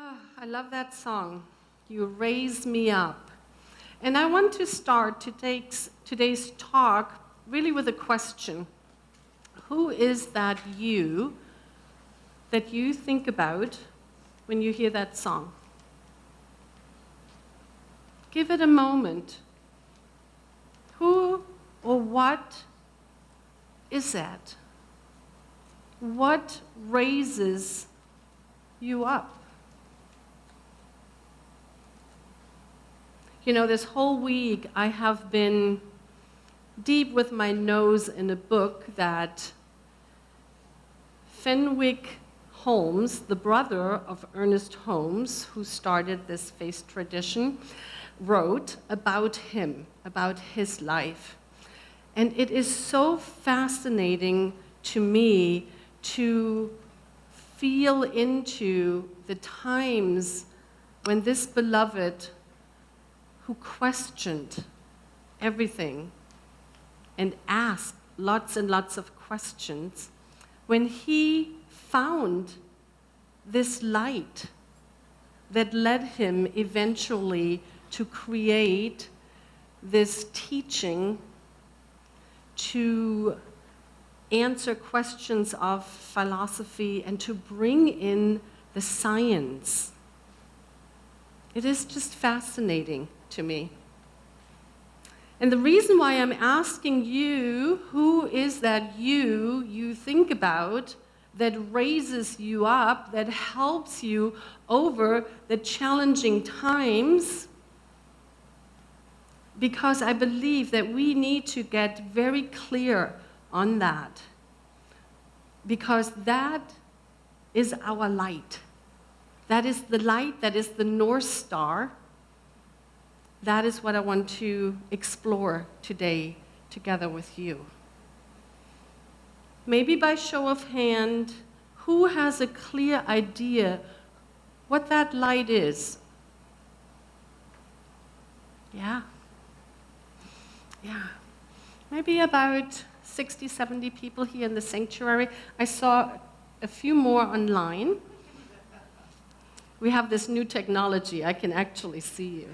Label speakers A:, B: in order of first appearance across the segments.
A: I love that song, You Raise Me Up. And I want to start today's talk really with a question. Who is that you think about when you hear that song? Give it a moment. Who or what is that? What raises you up? You know, this whole week I have been deep with my nose in a book that Fenwick Holmes, the brother of Ernest Holmes, who started this faith tradition, wrote about him, about his life. And it is so fascinating to me to feel into the times when this beloved, who questioned everything and asked lots and lots of questions, when he found this light that led him eventually to create this teaching to answer questions of philosophy and to bring in the science. It is just fascinating to me. And the reason why I'm asking you, who is that you think about that raises you up, that helps you over the challenging times, because I believe that we need to get very clear on that, because that is our light. That is the light, that is the North Star. That is what I want to explore today together with you. Maybe by show of hand, who has a clear idea what that light is? Yeah. Maybe about 60, 70 people here in the sanctuary. I saw a few more online. We have this new technology. I can actually see you.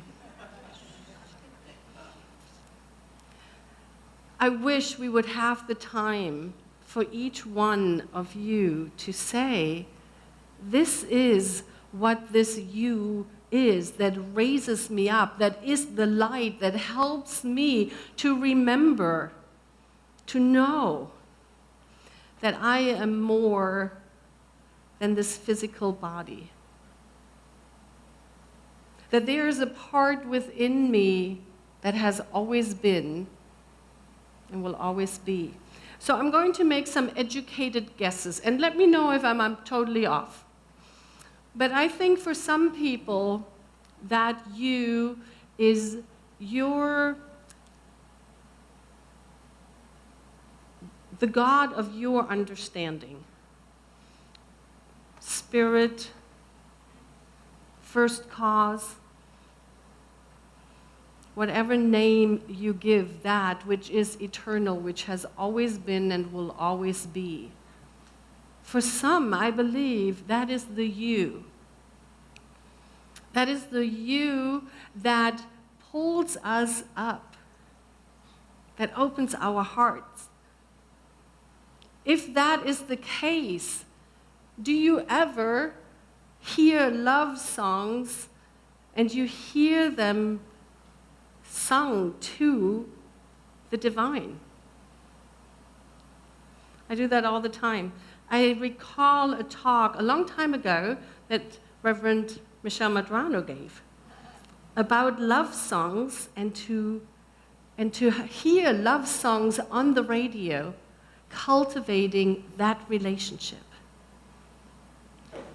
A: I wish we would have the time for each one of you to say, this is what this you is that raises me up, that is the light that helps me to remember, to know that I am more than this physical body. That there is a part within me that has always been and will always be. So I'm going to make some educated guesses, and let me know if I'm totally off. But I think for some people, that you is the God of your understanding. Spirit, first cause, whatever name you give that which is eternal, which has always been and will always be. For some, I believe that is the you. That is the you that pulls us up, that opens our hearts. If that is the case, do you ever hear love songs and you hear them sung to the divine? I do that all the time. I recall a talk a long time ago that Reverend Michelle Madrano gave about love songs and to hear love songs on the radio, cultivating that relationship.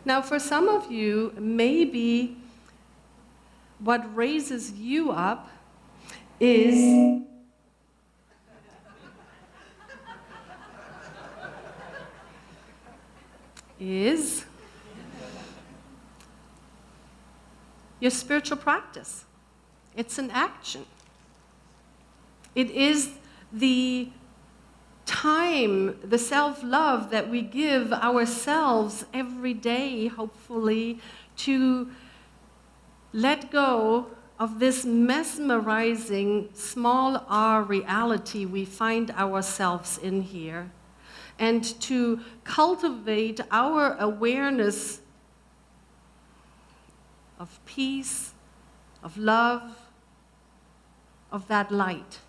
A: Now, for some of you, maybe what raises you up is your spiritual practice. It's an action. It is the time, the self-love that we give ourselves every day, hopefully, to let go of this mesmerizing small r reality we find ourselves in here, and to cultivate our awareness of peace, of love, of that light.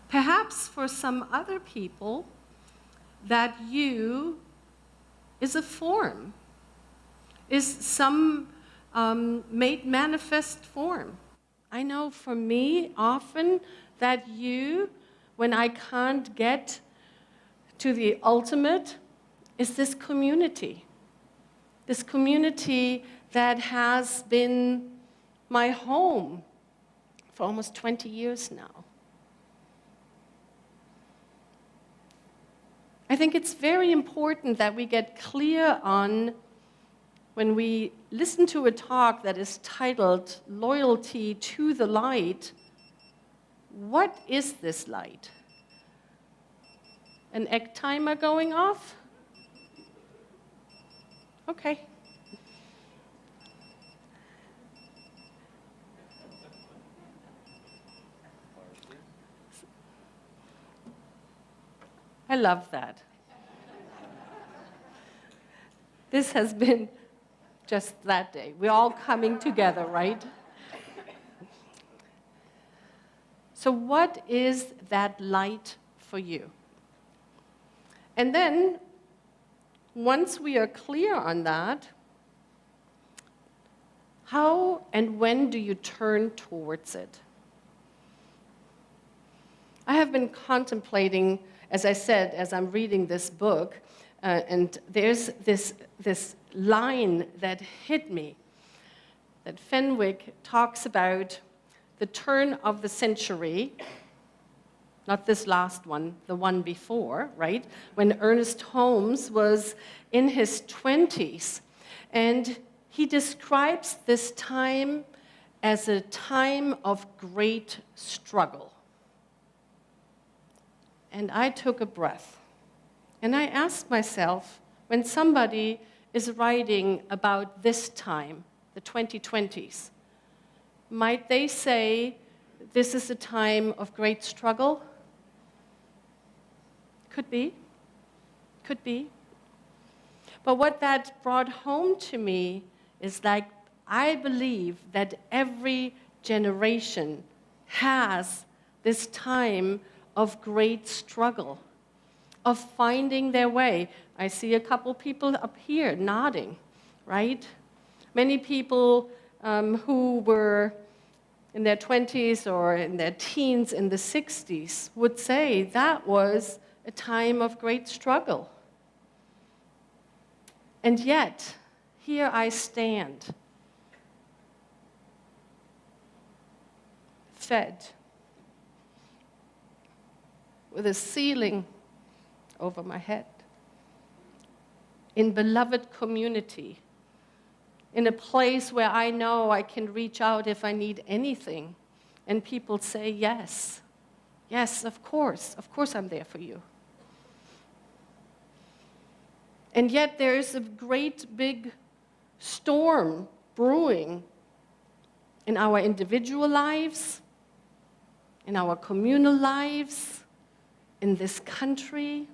A: Perhaps for some other people, that you is a form, is some made manifest form. I know for me, often, that you, when I can't get to the ultimate, is this community. This community that has been my home for almost 20 years now. I think it's very important that we get clear on, when we listen to a talk that is titled Loyalty to the Light, what is this light? An egg timer going off? Okay. I love that. This has been just that day. We're all coming together, right? So what is that light for you? And then, once we are clear on that, how and when do you turn towards it? I have been contemplating, as I said, as I'm reading this book, and there's this line that hit me, that Fenwick talks about the turn of the century, not this last one, the one before, right? When Ernest Holmes was in his 20s. And he describes this time as a time of great struggle. And I took a breath. And I asked myself, when somebody is writing about this time, the 2020s, might they say this is a time of great struggle? Could be. Could be. But what that brought home to me is, like, I believe that every generation has this time of great struggle, of finding their way. I see a couple people up here nodding, right? Many people who were in their 20s or in their teens in the 60s would say that was a time of great struggle. And yet, here I stand, fed, with a ceiling over my head, in beloved community, in a place where I know I can reach out if I need anything, and people say, yes, yes, of course I'm there for you. And yet there is a great big storm brewing in our individual lives, in our communal lives, in this country,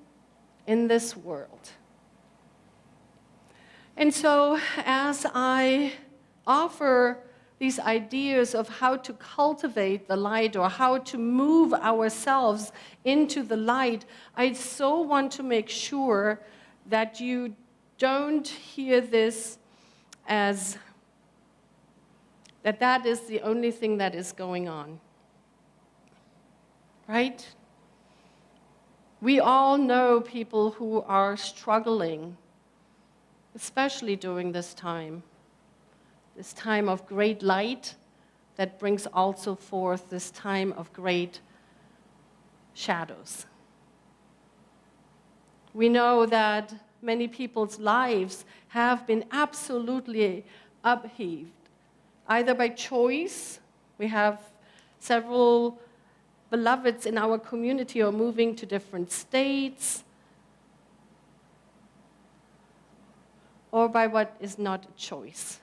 A: in this world. And so as I offer these ideas of how to cultivate the light or how to move ourselves into the light, I so want to make sure that you don't hear this as that is the only thing that is going on. Right? We all know people who are struggling, especially during this time of great light that brings also forth this time of great shadows. We know that many people's lives have been absolutely upheaved, either by choice. We have several beloveds in our community are moving to different states. or by what is not a choice.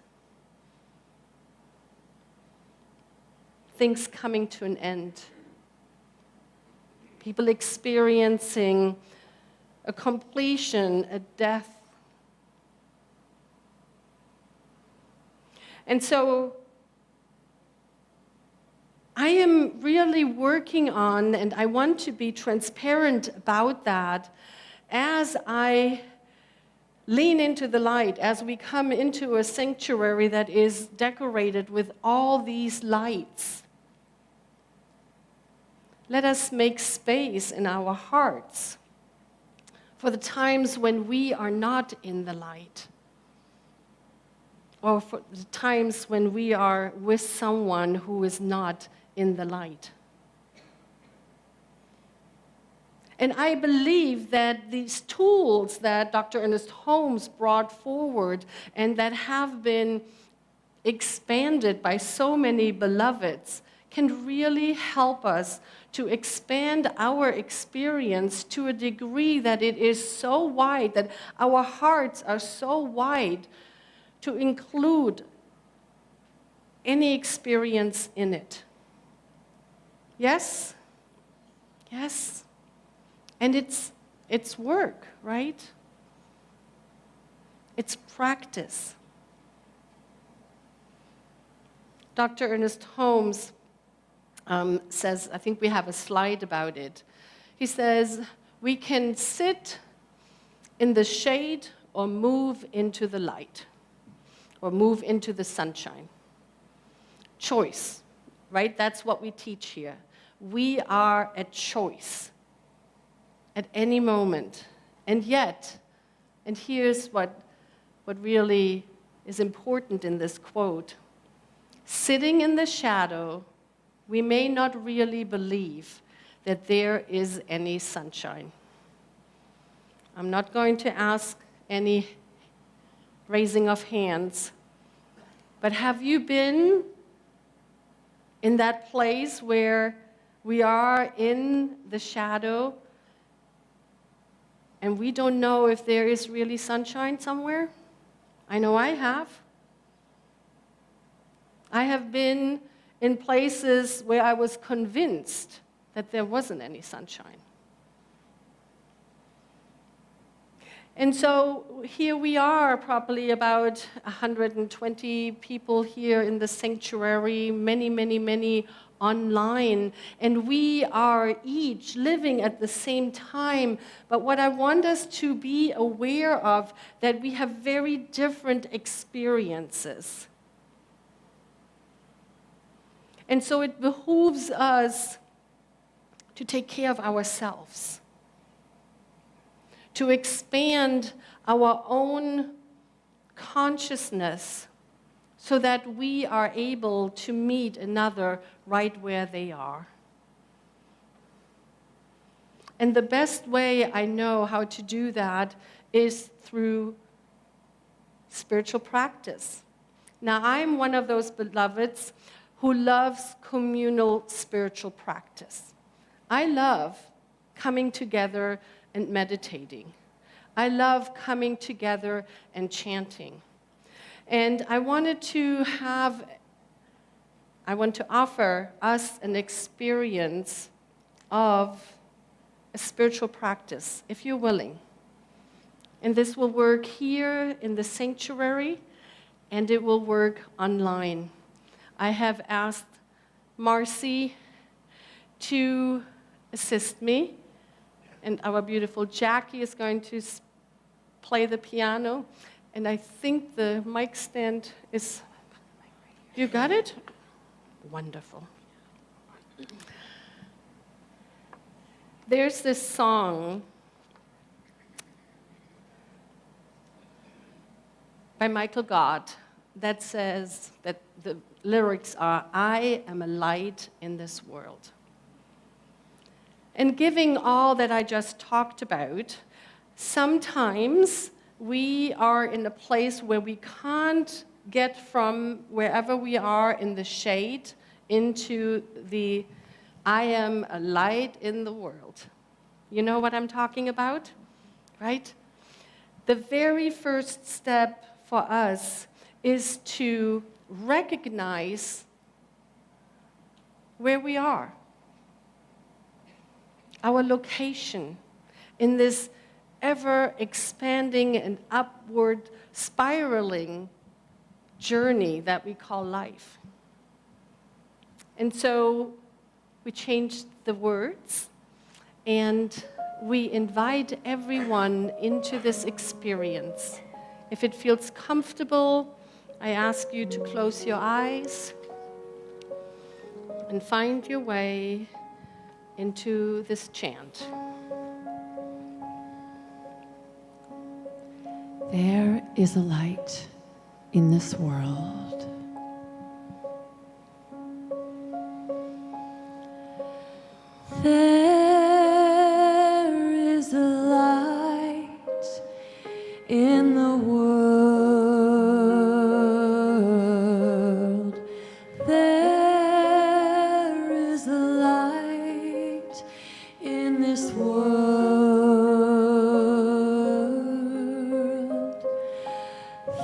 A: Things coming to an end. People experiencing a completion, a death. And so I am really working on, and I want to be transparent about that as I lean into the light, as we come into a sanctuary that is decorated with all these lights. Let us make space in our hearts for the times when we are not in the light, or for the times when we are with someone who is not in the light. And I believe that these tools that Dr. Ernest Holmes brought forward and that have been expanded by so many beloveds can really help us to expand our experience to a degree that it is so wide, that our hearts are so wide to include any experience in it. Yes? Yes? And it's work, right? It's practice. Dr. Ernest Holmes says, I think we have a slide about it. He says, we can sit in the shade or move into the light, or move into the sunshine. Choice, right? That's what we teach here. We are a choice at any moment. And yet, and here's what really is important in this quote, sitting in the shadow, we may not really believe that there is any sunshine. I'm not going to ask any raising of hands, but have you been in that place where we are in the shadow and we don't know if there is really sunshine somewhere? I know I have. I have been in places where I was convinced that there wasn't any sunshine. And so here we are, probably about 120 people here in the sanctuary, many online, and we are each living at the same time. But what I want us to be aware of, that we have very different experiences. And so it behooves us to take care of ourselves, to expand our own consciousness so that we are able to meet another right where they are. And the best way I know how to do that is through spiritual practice. Now, I'm one of those beloveds who loves communal spiritual practice. I love coming together and meditating. I love coming together and chanting. And I want to offer us an experience of a spiritual practice, if you're willing. And this will work here in the sanctuary, and it will work online. I have asked Marcy to assist me, and our beautiful Jackie is going to play the piano, and I think the mic stand is... You got it? Wonderful. There's this song by Michael Gott that says, that the lyrics are, I am a light in this world. And giving all that I just talked about, sometimes we are in a place where we can't get from wherever we are in the shade into the I am a light in the world. You know what I'm talking about, right? The very first step for us is to recognize where we are, our location in this ever-expanding and upward spiraling journey that we call life. And so we changed the words, and we invite everyone into this experience. If it feels comfortable, I ask you to close your eyes and find your way into this chant.
B: There is a light in this world. There is a light in the world. There is a light in this world.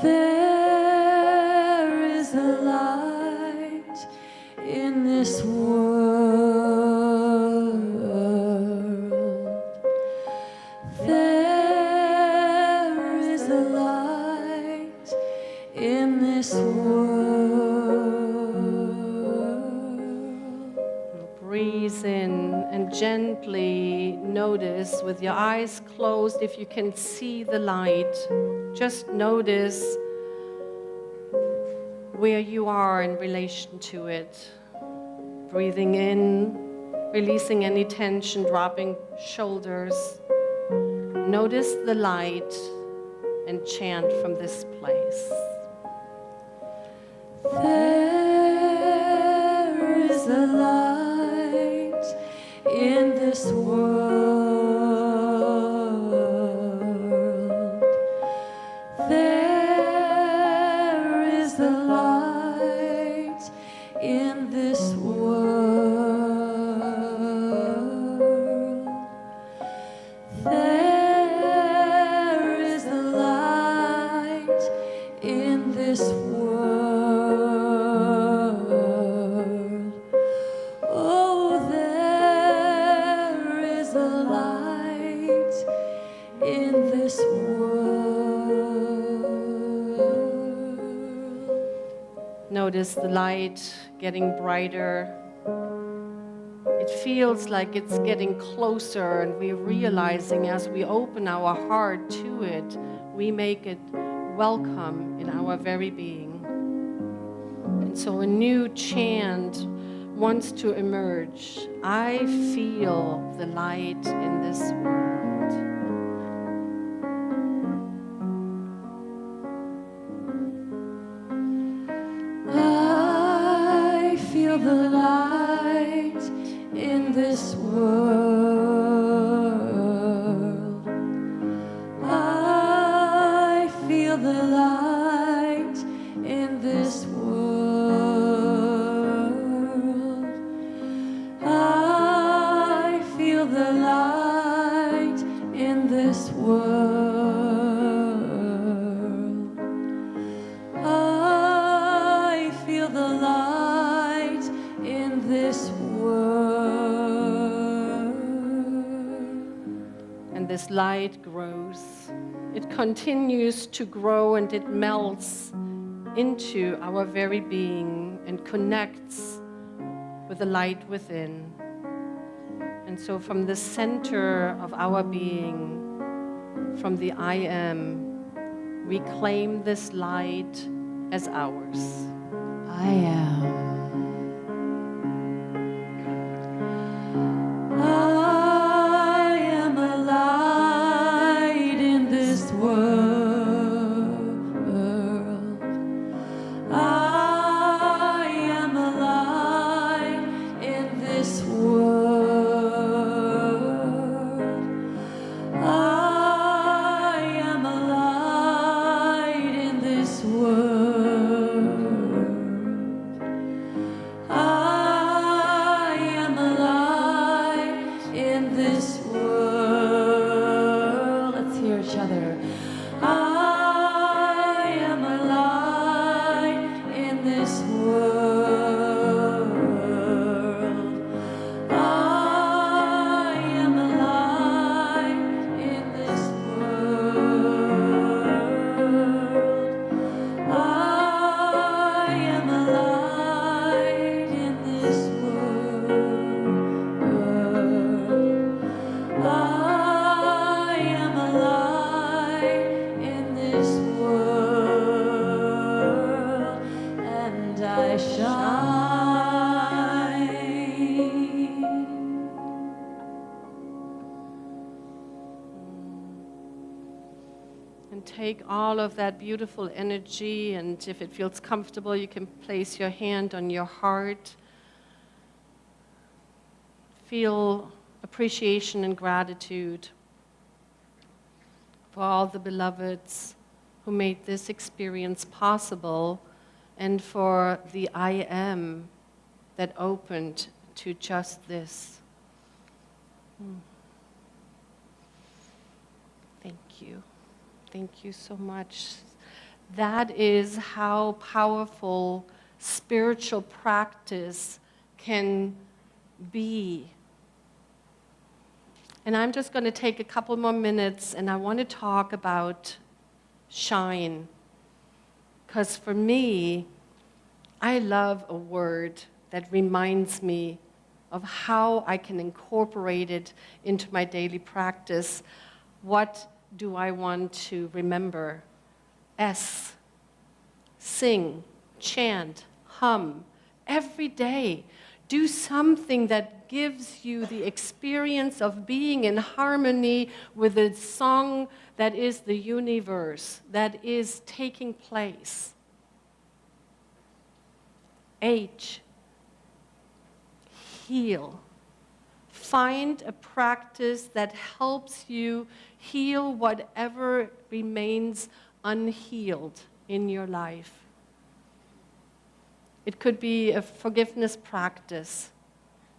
B: There is a light in this world. There is a light in this world.
A: Breathe in and gently notice with your eyes closed if you can see the light. Just notice where you are in relation to it. Breathing in, releasing any tension, dropping shoulders. Notice the light and chant from this place.
B: There is a light in this world. There is a light in this world. There is a light in this world. Oh, there is a light in this world.
A: Notice the light getting brighter. It feels like it's getting closer, and we're realizing as we open our heart to it, we make it welcome in our very being. And so a new chant wants to emerge. I feel the light in this world.
B: I feel the light in this world. I feel the light in this world. I feel the light in this world. I feel the light in this world.
A: And this light grows. It continues to grow, and it melts into our very being and connects with the light within. And so from the center of our being, from the I am, we claim this light as ours.
B: I am. I am a light in this world. I am a light in this world. I am a light in this world. I am a light in this world. Let's hear each other.
A: And take all of that beautiful energy, and if it feels comfortable, you can place your hand on your heart. Feel appreciation and gratitude for all the beloveds who made this experience possible, and for the I am that opened to just this. Thank you. Thank you so much. That is how powerful spiritual practice can be. And I'm just going to take a couple more minutes, and I want to talk about shine. Because for me, I love a word that reminds me of how I can incorporate it into my daily practice. What do I want to remember? S. Sing, chant, hum. Every day, do something that gives you the experience of being in harmony with the song that is the universe, that is taking place. H. Heal. Find a practice that helps you heal whatever remains unhealed in your life. It could be a forgiveness practice,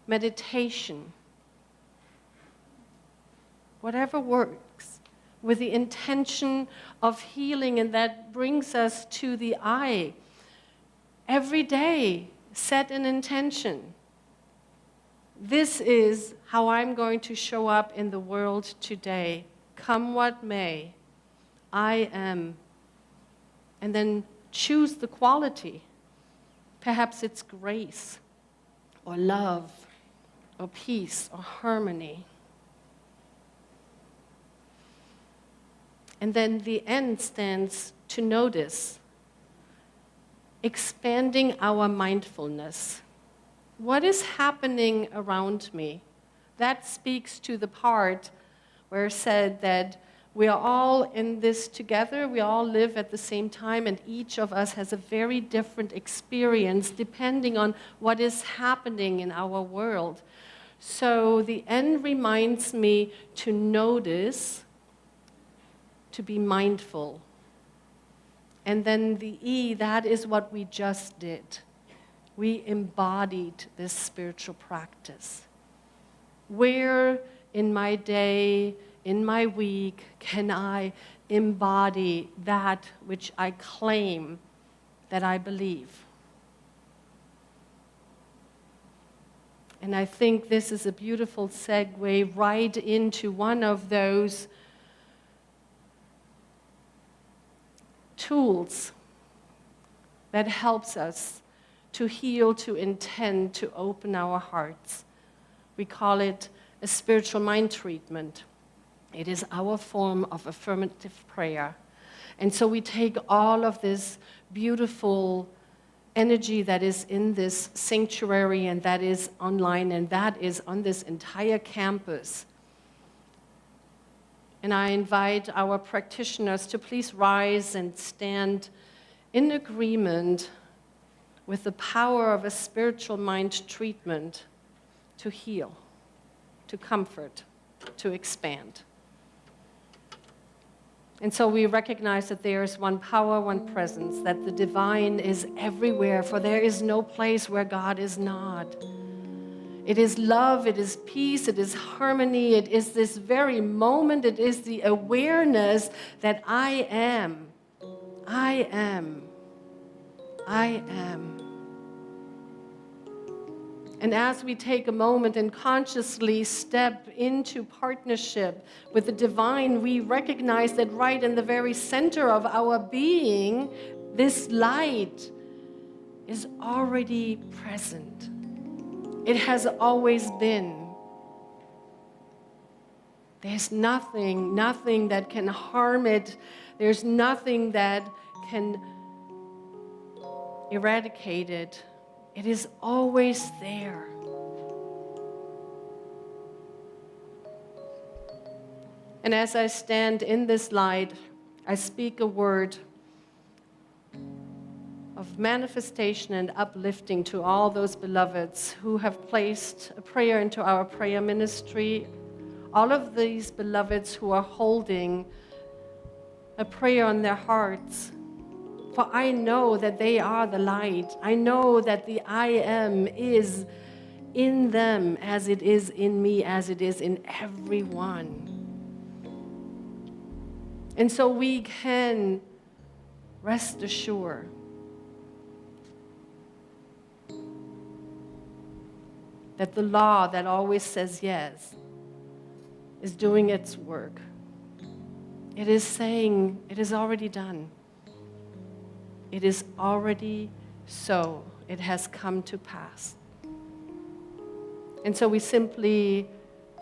A: meditation, whatever works, with the intention of healing, and that brings us to the I. Every day, set an intention. This is how I'm going to show up in the world today. Come what may, I am. And then choose the quality. Perhaps it's grace, or love, or peace, or harmony. And then the N stands to notice, expanding our mindfulness. What is happening around me? That speaks to the part where it said that we are all in this together, we all live at the same time, and each of us has a very different experience depending on what is happening in our world. So the N reminds me to notice, to be mindful. And then the E, that is what we just did. We embodied this spiritual practice. Where in my day, in my week, can I embody that which I claim that I believe? And I think this is a beautiful segue right into one of those tools that helps us to heal, to intend, to open our hearts. We call it a spiritual mind treatment. It is our form of affirmative prayer. And so we take all of this beautiful energy that is in this sanctuary, and that is online, and that is on this entire campus. And I invite our practitioners to please rise and stand in agreement with the power of a spiritual mind treatment to heal, to comfort, to expand. And so we recognize that there is one power, one presence, that the divine is everywhere, for there is no place where God is not. It is love, it is peace, it is harmony, it is this very moment, it is the awareness that I am, I am, I am. And as we take a moment and consciously step into partnership with the divine, we recognize that right in the very center of our being, this light is already present. It has always been. There's nothing that can harm it. There's nothing that can eradicate it. It is always there. And as I stand in this light, I speak a word of manifestation and uplifting to all those beloveds who have placed a prayer into our prayer ministry. All of these beloveds who are holding a prayer on their hearts. For I know that they are the light. I know that the I am is in them as it is in me, as it is in everyone. And so we can rest assured that the law that always says yes is doing its work. It is saying, it is already done. It is already so. It has come to pass. And so we simply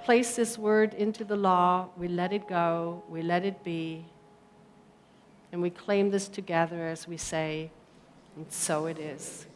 A: place this word into the law, we let it go, we let it be, and we claim this together as we say, and so it is.